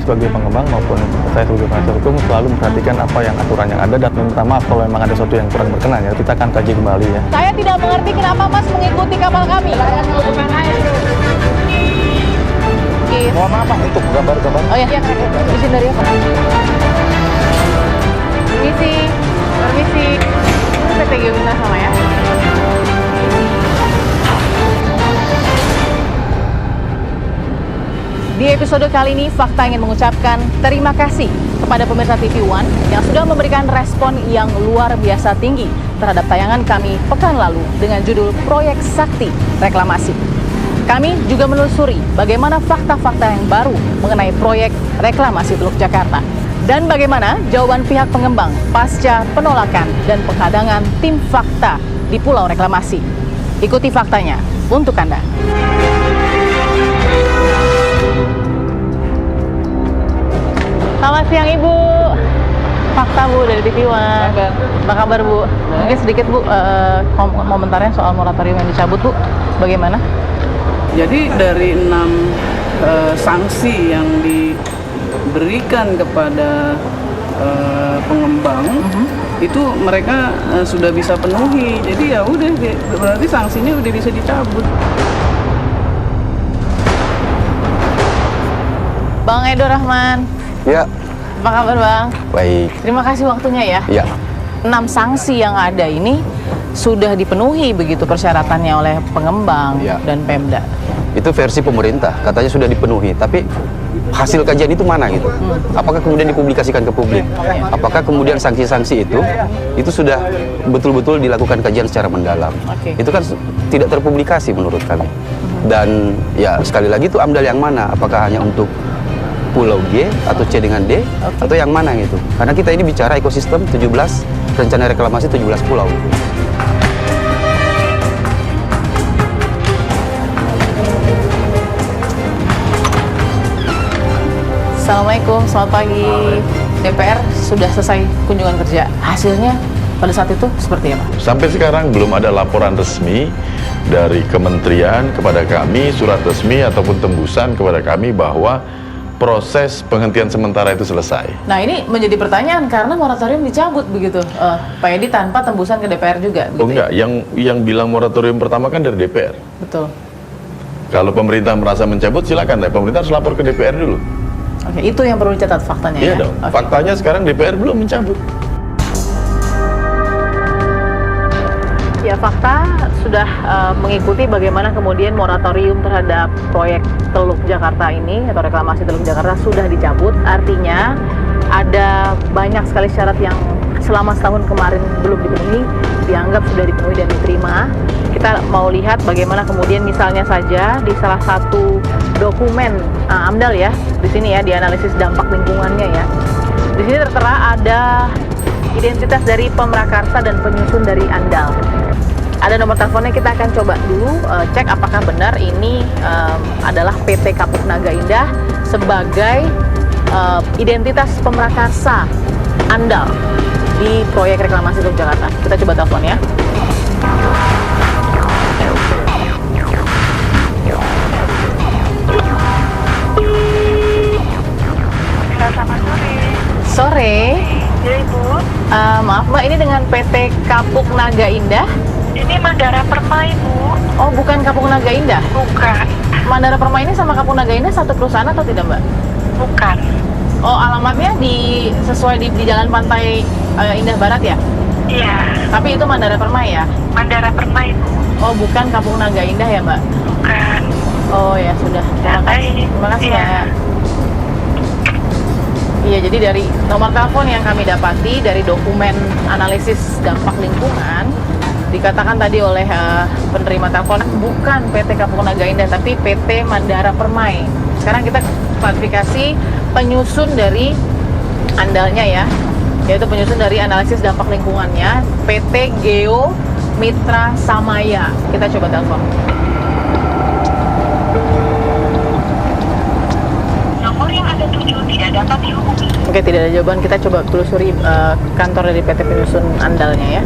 sebagai pengembang maupun saya sebagai penasihat hukum selalu memperhatikan apa yang aturan yang ada dan meminta maaf kalau memang ada sesuatu yang kurang berkenan ya. Kita akan kaji kembali ya. Saya tidak mengerti kenapa Mas mengikuti kapal kami. Mohon maaf Pak untuk gambar-gambar. Oh ya, izin dari apa? Permisi. Ini PTG Winda sama ya. Di episode kali ini, Fakta ingin mengucapkan terima kasih kepada pemirsa TV One yang sudah memberikan respon yang luar biasa tinggi terhadap tayangan kami pekan lalu dengan judul Proyek Sakti Reklamasi. Kami juga menelusuri bagaimana fakta-fakta yang baru mengenai proyek reklamasi Teluk Jakarta dan bagaimana jawaban pihak pengembang pasca penolakan dan penghadangan tim fakta di Pulau Reklamasi. Ikuti faktanya untuk Anda. Selamat siang Ibu. Fakta Bu dari TV One. Apa kabar Bu? Mungkin sedikit Bu komentarnya soal moratorium yang dicabut Bu. Bagaimana? Jadi dari 6 sanksi yang diberikan kepada pengembang itu mereka sudah bisa penuhi. Jadi ya udah berarti sanksinya udah bisa dicabut. Bang Edo Rahman. Ya. Apa kabar Bang? Baik. Terima kasih waktunya ya. Ya. 6 sanksi yang ada ini sudah dipenuhi begitu persyaratannya oleh pengembang Ya. dan Pemda. Itu versi pemerintah, katanya sudah dipenuhi, tapi hasil kajian itu mana gitu? Apakah kemudian dipublikasikan ke publik? Apakah kemudian sanksi-sanksi itu sudah betul-betul dilakukan kajian secara mendalam? Oke. Itu kan tidak terpublikasi menurut kami. Dan ya sekali lagi itu AMDAL yang mana? Apakah hanya untuk Pulau G atau C dengan D atau yang mana gitu? Karena kita ini bicara ekosistem 17 rencana reklamasi 17 pulau. Assalamualaikum, selamat pagi. DPR sudah selesai kunjungan kerja. Hasilnya pada saat itu seperti apa? Sampai sekarang belum ada laporan resmi dari kementerian kepada kami, surat resmi ataupun tembusan kepada kami bahwa proses penghentian sementara itu selesai. Nah ini menjadi pertanyaan karena moratorium dicabut begitu, Pak Edi, tanpa tembusan ke DPR juga. Oh Begitu enggak, yang bilang moratorium pertama kan dari DPR. Betul. Kalau pemerintah merasa mencabut silakan, pemerintah harus lapor ke DPR dulu. Oke, itu yang perlu dicatat faktanya Iya ya. dong. Oke. Faktanya sekarang DPR belum mencabut. Ya, fakta sudah mengikuti bagaimana kemudian moratorium terhadap proyek Teluk Jakarta ini atau reklamasi Teluk Jakarta sudah dicabut. Artinya ada banyak sekali syarat yang selama setahun kemarin belum dipenuhi, dianggap sudah dipenuhi dan diterima. Kita mau lihat bagaimana kemudian misalnya saja di salah satu dokumen AMDAL ya, di sini ya, di analisis dampak lingkungannya ya. Di sini tertera ada identitas dari pemrakarsa dan penyusun dari AMDAL. Ada nomor teleponnya, kita akan coba dulu cek apakah benar ini adalah PT Kapuk Naga Indah sebagai identitas pemrakarsa AMDAL di proyek reklamasi Teluk Jakarta. Kita coba telepon ya. Sore. Ya Ibu, Maaf Mbak, ini dengan PT Kapuk Naga Indah. ini Mandara Permai Bu. Oh, bukan Kapuk Naga Indah. Bukan, Mandara Permai ini sama Kapuk Naga Indah satu perusahaan atau tidak Mbak? bukan. Oh, alamatnya sesuai di Jalan Pantai Indah Barat ya? Iya, Tapi itu Mandara Permai ya? Mandara Permai Bu. Oh, bukan Kapuk Naga Indah ya Mbak? Bukan. Oh ya sudah. Terima kasih. Baik. Terima kasih Iya. Mbak. Iya, jadi dari nomor telepon yang kami dapati dari dokumen analisis dampak lingkungan dikatakan tadi oleh penerima telepon bukan PT Kapuk Naga Indah tapi PT Mandara Permai. Sekarang kita klarifikasi penyusun dari andalnya ya, yaitu penyusun dari analisis dampak lingkungannya PT Geo Mitra Samaya. Kita coba telepon. Nomor yang Anda tuju tidak dapat dihubungi. Oke, tidak ada jawaban. Kita coba telusuri kantor dari PT penyusun andalnya ya.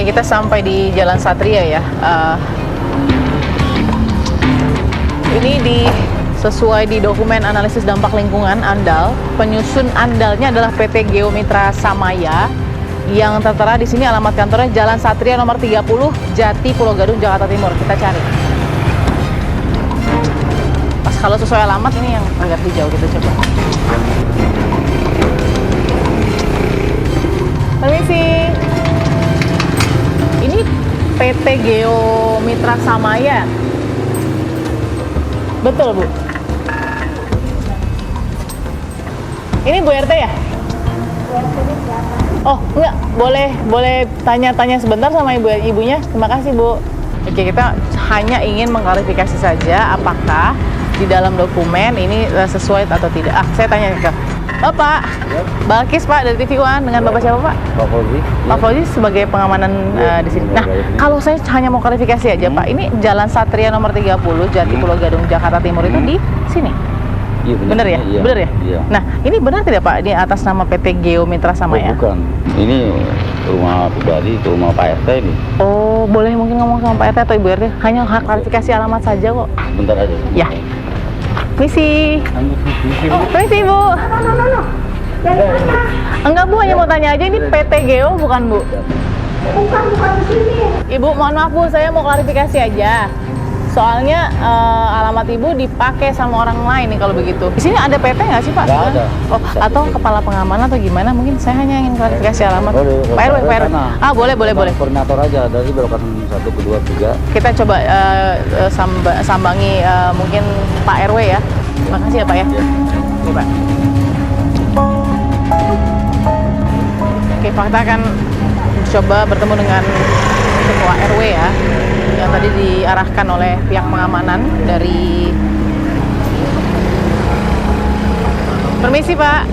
Oke, kita sampai di Jalan Satria ya. Ini sesuai di dokumen analisis dampak lingkungan AMDAL, penyusun AMDAL-nya adalah PT Geomitra Samaya yang tertera di sini alamat kantornya Jalan Satria nomor 30, Jati, Pulau Gadung, Jakarta Timur. Kita cari. Pas kalau sesuai alamat ini yang agak hijau, kita coba. Permisi. Ini PT Geomitra Samaya. Betul, Bu. Ini Bu RT ya? Oh, enggak. Boleh tanya-tanya sebentar sama ibunya. Terima kasih, Bu. Oke, kita hanya ingin mengklarifikasi saja apakah di dalam dokumen ini sesuai atau tidak. Saya tanya ke Bapak. Balkis, Pak, dari TV One. Dengan Bapak siapa, Pak? Pak Fauzi. Pak Fauzi sebagai pengamanan di sini. Nah, kalau saya hanya mau klarifikasi aja, Pak. Ini Jalan Satria nomor 30, Jati, Pulau Gadung, Jakarta Timur itu di sini. Iya, Bener ya? Iya. Bener ya? Iya. Nah, ini benar tidak, Pak? Ini atas nama PT Geomitra Samaya? Oh, bukan. Ini rumah pribadi, itu rumah Pak RT ini. Oh, boleh mungkin ngomong sama Pak RT atau Ibu RT? Hanya hak klarifikasi alamat saja kok. Bentar aja. Ya. Misi. Oh, misi, Bu. Enggak, Bu, hanya mau tanya aja, ini PT Geo bukan, Bu? Bukan di sini. Ibu, mohon maaf, Bu, saya mau klarifikasi aja. Soalnya alamat Ibu dipakai sama orang lain nih kalau begitu. Di sini ada PT nggak sih, Pak? Nggak ada. Oh, atau kepala pengamanan atau gimana? Mungkin saya hanya ingin klarifikasi alamat. Pak RW, Pak RW. Ah, boleh. Koordinator aja dari belokan 1, 2, 3. Kita coba sambangi mungkin Pak RW ya. Terima kasih ya, Pak ya. Oke, Pak. Oke, Pak, kita akan coba bertemu dengan Ketua RW ya, yang tadi diarahkan oleh pihak pengamanan dari. Permisi, Pak.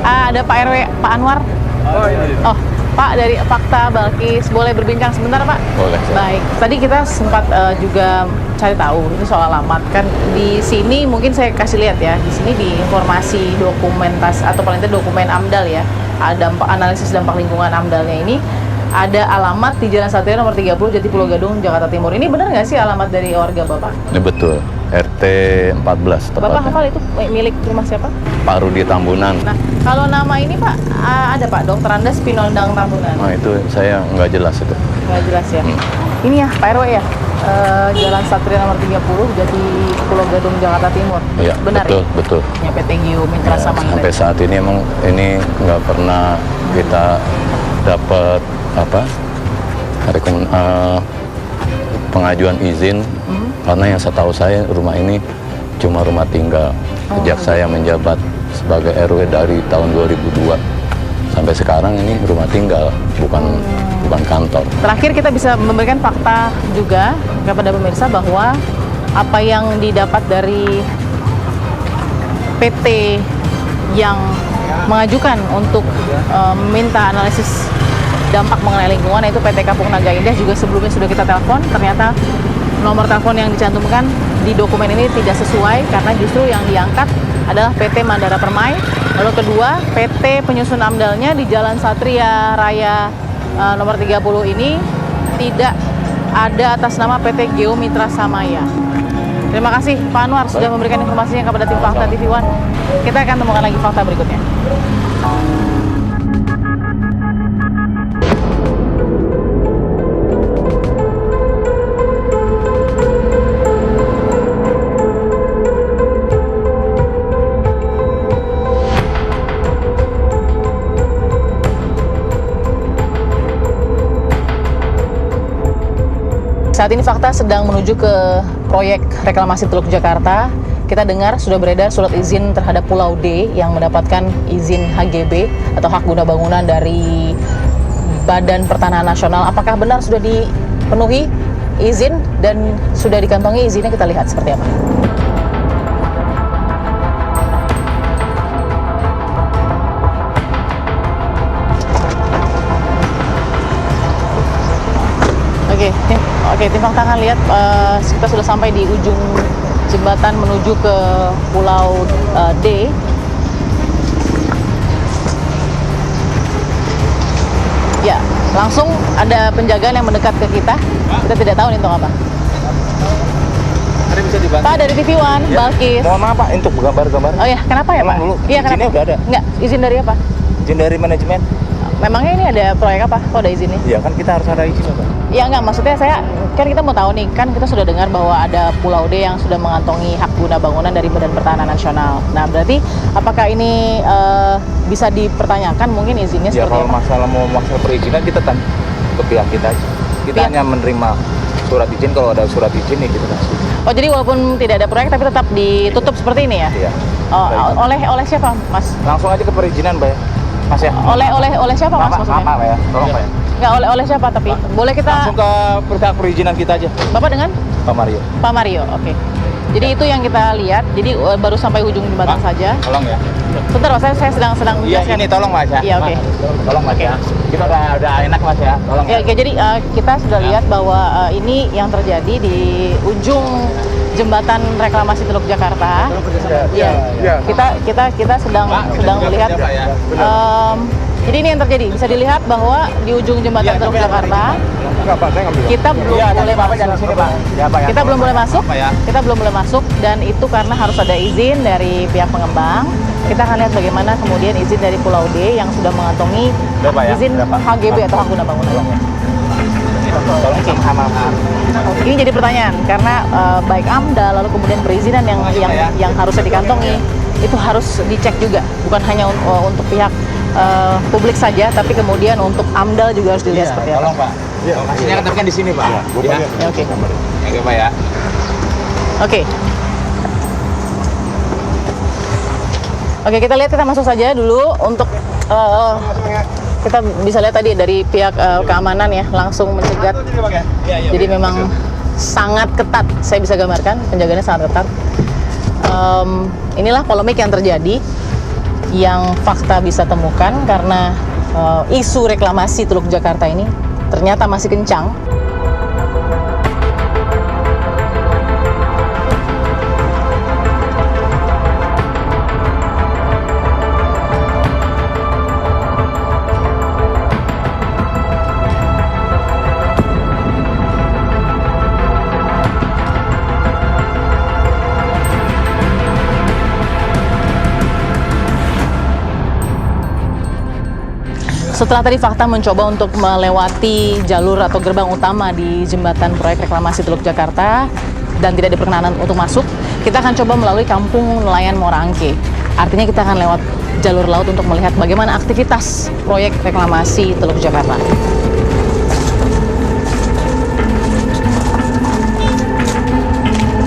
Ada Pak RW, Pak Anwar. Oh, Pak, dari Fakta Balkis, boleh berbincang sebentar, Pak? Boleh. Baik, tadi kita sempat juga cari tahu ini soal alamat kan. Di sini mungkin saya kasih lihat ya, di sini di informasi dokumentasi atau paling tidak dokumen AMDAL ya, ada analisis dampak lingkungan AMDAL-nya ini ada alamat di Jalan Satria nomor 30, Jati, Pulau Gadung, Jakarta Timur. Ini benar nggak sih alamat dari warga Bapak? Ini betul, RT 14 tepatnya. Bapak hafal itu milik rumah siapa? Pak Rudi Tambunan. Nah, kalau nama ini Pak, ada Pak, Dr. Andes Pinondang Tambunan. Nah itu saya nggak jelas itu. Nggak jelas ya. Ini ya, Pak RW ya, Jalan Satria nomor 30, Jati, Pulau Gadung, Jakarta Timur. Iya, Benar betul, ya? betul. Ya, PT Geomitra Ya, Samaya. sampai saat ini emang ini nggak pernah kita dapat pengajuan izin karena yang setahu saya rumah ini cuma rumah tinggal. Sejak saya menjabat sebagai RW dari tahun 2002 sampai sekarang ini rumah tinggal, bukan kantor. Terakhir kita bisa memberikan fakta juga kepada pemirsa bahwa apa yang didapat dari PT yang mengajukan untuk minta analisis dampak mengenai lingkungan, yaitu PT Kapuk Naga Indah, juga sebelumnya sudah kita telepon. Ternyata nomor telepon yang dicantumkan di dokumen ini tidak sesuai karena justru yang diangkat adalah PT Mandara Permai. Lalu kedua, PT penyusun AMDAL-nya di Jalan Satria Raya nomor 30 ini tidak ada atas nama PT Geomitra Samaya. Terima kasih Pak Anwar sudah memberikan informasinya kepada tim Fakta TV One. Kita akan temukan lagi fakta berikutnya. Saat ini Fakta sedang menuju ke proyek reklamasi Teluk Jakarta. Kita dengar sudah beredar surat izin terhadap Pulau D yang mendapatkan izin HGB atau hak guna bangunan dari Badan Pertanahan Nasional. Apakah benar sudah dipenuhi izin dan sudah dikantongi izinnya? Kita lihat seperti apa. Oke, tim Fakta akan lihat kita sudah sampai di ujung jembatan menuju ke Pulau D. Ya, langsung ada penjagaan yang mendekat ke kita. Kita tidak tahu nih untuk apa. Ada bisa dibantu? Pak dari TV One, Balkis. Mohon maaf Pak, untuk gambar-gambar. Oh ya, kenapa ya Pak? Emang dulu Iya, kenapa? izinnya udah ada? Enggak, izin dari apa? Izin dari manajemen? Memangnya ini ada proyek apa? Kok ada izinnya? Iya kan kita harus ada izin Pak. Ya enggak, maksudnya kan kita mau tahu nih, kan kita sudah dengar bahwa ada Pulau D yang sudah mengantongi hak guna bangunan dari Badan Pertanahan Nasional. Nah, berarti apakah ini bisa dipertanyakan mungkin izinnya Ya seperti kalau apa? masalah mau masalah perizinan kita tanya ke pihak kita aja. Kita Pihak? hanya menerima surat izin, kalau ada surat izin nih kita kasih. Oh, jadi walaupun tidak ada proyek tapi tetap ditutup seperti ini ya? Iya. Oh, oleh siapa, Mas? Langsung aja ke perizinan Pak ya. Mas ya. Oleh siapa, Mas, maksudnya? Maaf ya, tolong Pak ya. Enggak, oleh siapa tapi? Boleh kita Langsung ke pihak perizinan kita aja, Bapak dengan Pak Mario. Pak Mario, oke. Jadi itu yang kita lihat. Jadi baru sampai ujung jembatan Pak, saja. Tolong ya. Sebentar, Mas, saya sedang Iya, menjelaskan. ini tolong Mas ya. Iya, oke. Tolong Mas Oke. ya. Kita udah enak Mas ya. Tolong. Ya, oke, jadi kita sudah lihat bahwa ini yang terjadi di ujung jembatan reklamasi Teluk Jakarta. Iya. Kita sedang melihat. Jadi ini yang terjadi. Bisa dilihat bahwa di ujung jembatan Teluk Jakarta kita belum boleh masuk. Kita belum boleh masuk. Kita belum boleh masuk dan itu karena harus ada izin dari pihak pengembang. Kita akan lihat bagaimana kemudian izin dari Pulau D yang sudah mengantongi izin HGB atau hak guna bangunan. Ini jadi pertanyaan karena baik AMDA lalu kemudian perizinan yang harusnya dikantongi itu harus dicek juga, bukan hanya untuk pihak publik saja, tapi kemudian untuk AMDA juga harus dilihat seperti apa. Tolong Pak. Lokasinya kan di sini Pak. Ya, oke. Oke Pak ya. Oke. Oke, kita lihat, kita masuk saja dulu untuk kita bisa lihat tadi dari pihak keamanan ya langsung mencegat. Jadi memang sangat ketat. Saya bisa gambarkan penjagaannya sangat ketat. Inilah polemik yang terjadi yang fakta bisa temukan karena isu reklamasi Teluk Jakarta ini ternyata masih kencang. Setelah tadi fakta mencoba untuk melewati jalur atau gerbang utama di jembatan proyek reklamasi Teluk Jakarta dan tidak diperkenanan untuk masuk, kita akan coba melalui kampung nelayan Muara Angke. Artinya kita akan lewat jalur laut untuk melihat bagaimana aktivitas proyek reklamasi Teluk Jakarta.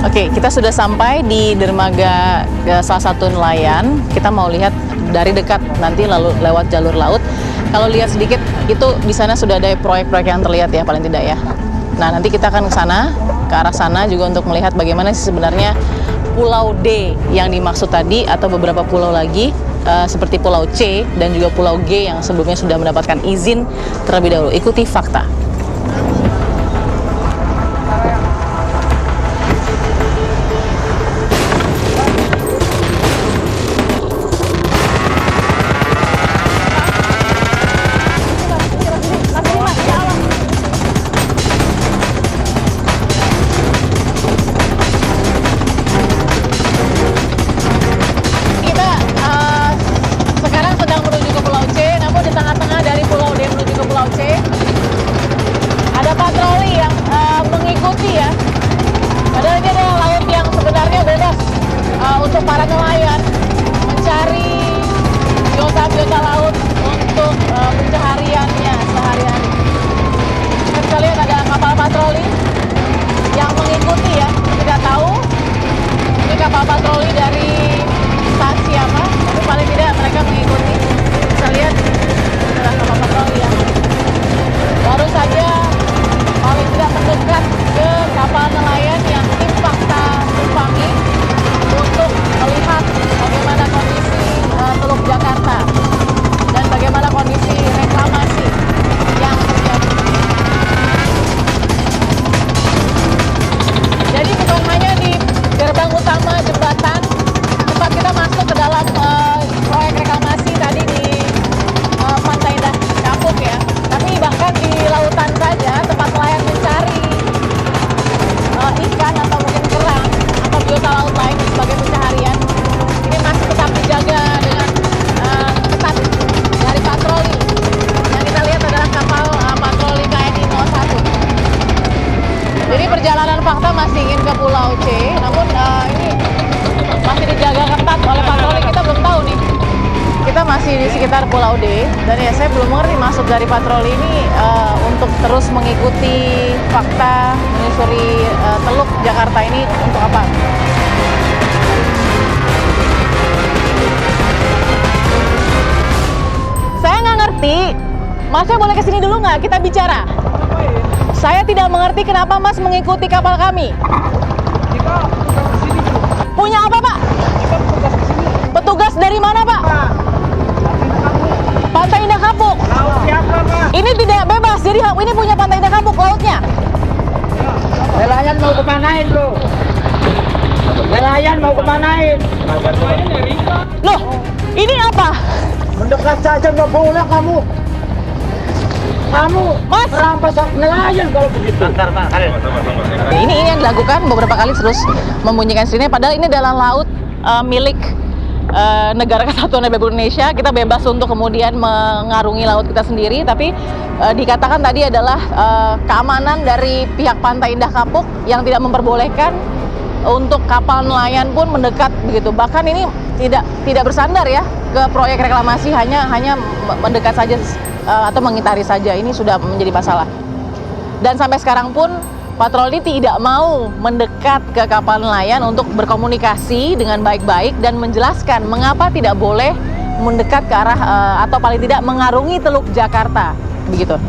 Oke, kita sudah sampai di dermaga salah satu nelayan. Kita mau lihat dari dekat nanti lalu lewat jalur laut. Kalau lihat sedikit itu di sana sudah ada proyek-proyek yang terlihat ya paling tidak ya. Nah, nanti kita akan ke sana, ke arah sana juga untuk melihat bagaimana sih sebenarnya Pulau D yang dimaksud tadi atau beberapa pulau lagi seperti Pulau C dan juga Pulau G yang sebelumnya sudah mendapatkan izin terlebih dahulu. Ikuti fakta. Untuk para nelayan mencari biota laut untuk pencahariannya sehari-hari. Kita lihat ada kapal patroli yang mengikuti ya. Tidak tahu ini kapal patroli dari instansi apa, tapi paling tidak mereka mengikuti. Bisa lihat adalah kapal patroli yang baru saja paling tidak mendekat ke kapal nelayan yang tim fakta tumpangi untuk melihat bagaimana kondisi Teluk Jakarta dan bagaimana kondisi reklamasi yang terjadi. Jadi kita masih di sekitar Pulau D, dan ya saya belum mengerti maksud dari patroli ini untuk terus mengikuti fakta, menyusuri Teluk Jakarta ini untuk apa? Saya nggak ngerti, Masnya boleh kesini dulu nggak? Kita bicara. Saya tidak mengerti kenapa Mas mengikuti kapal kami. Punya apa, Pak? Petugas dari mana, Pak? Pantai Indah Kapuk. Ini tidak bebas, jadi ini punya Pantai Indah Kapuk lautnya. Nelayan mau kemanain bro? Nelayan mau kemanain? Loh, ini apa? Mendekat saja nggak boleh kamu. Kamu Mas, merampas hak nelayan kalau begitu. ini yang dilakukan beberapa kali terus membunyikan sirine, padahal ini adalah laut milik Negara Kesatuan Republik Indonesia. Kita bebas untuk kemudian mengarungi laut kita sendiri, tapi dikatakan tadi adalah keamanan dari pihak Pantai Indah Kapuk yang tidak memperbolehkan untuk kapal nelayan pun mendekat begitu. Bahkan ini tidak bersandar ya ke proyek reklamasi, hanya mendekat saja atau mengitari saja. Ini sudah menjadi masalah. Dan sampai sekarang pun patroli tidak mau mendekat ke kapal nelayan untuk berkomunikasi dengan baik-baik dan menjelaskan mengapa tidak boleh mendekat ke arah atau paling tidak mengarungi Teluk Jakarta begitu.